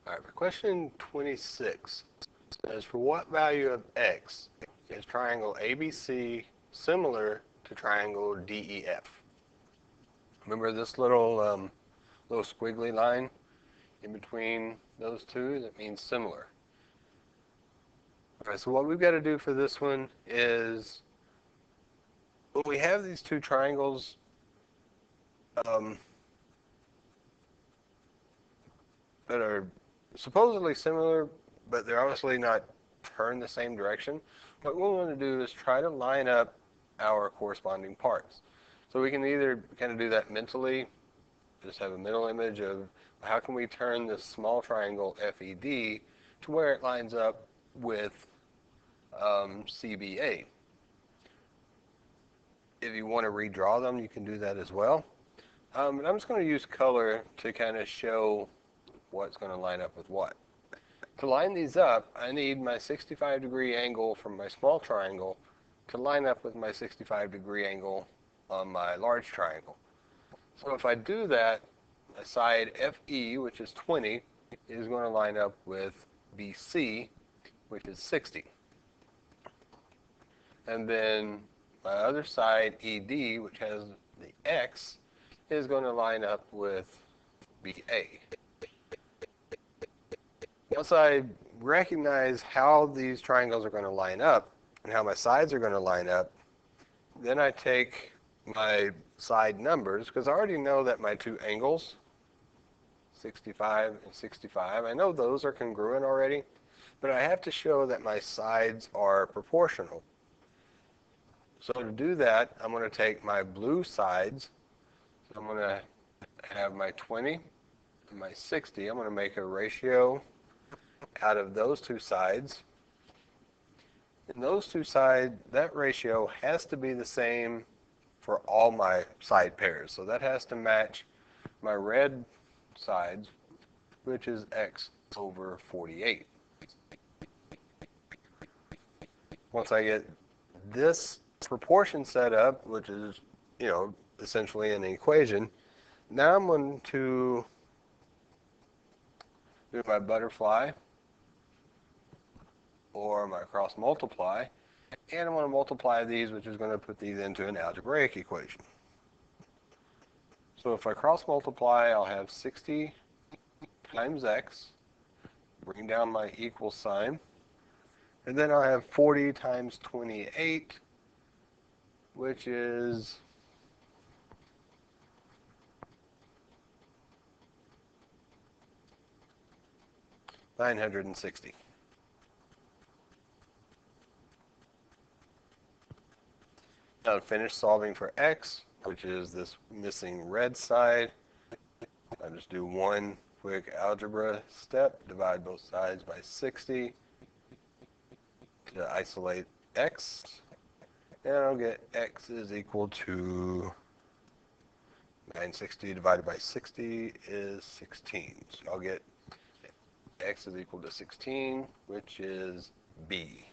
All right, for question 26, says for what value of x is triangle ABC similar to triangle DEF? Remember this little squiggly line in between those two? That means similar. All right, so what we've got to do for this one is when we have these two triangles um, that are supposedly similar, but they're obviously not turned the same direction, what we want to do is try to line up our corresponding parts. So we can either kind of do that mentally, just have a mental image of how can we turn this small triangle FED to where it lines up with CBA. If you want to redraw them, you can do that as well. But I'm just going to use color to kind of show what's going to line up with what. To line these up, I need my 65-degree angle from my small triangle to line up with my 65-degree angle on my large triangle. So if I do that, my side FE, which is 20, is going to line up with BC, which is 60. And then my other side ED, which has the X, is going to line up with BA. Once I recognize how these triangles are going to line up and how my sides are going to line up, then I take my side numbers, because I already know that my two angles, 65 and 65, I know those are congruent already, but I have to show that my sides are proportional. So to do that, I'm going to take my blue sides. So I'm going to have my 20 and my 60. I'm going to make a ratio out of those two sides. And those two sides, that ratio has to be the same for all my side pairs. So that has to match my red sides, which is x over 48. Once I get this proportion set up, which is, essentially an equation, now I'm going to do my butterfly or my cross multiply, and I'm going to multiply these, which is going to put these into an algebraic equation. So if I cross multiply, I'll have 60 times x, bring down my equal sign, and then I'll have 40 times 28, which is 960. Now to finish solving for x, which is this missing red side, I just do one quick algebra step, divide both sides by 60 to isolate x, and I'll get x is equal to 960 divided by 60 is 16. So I'll get x is equal to 16, which is B.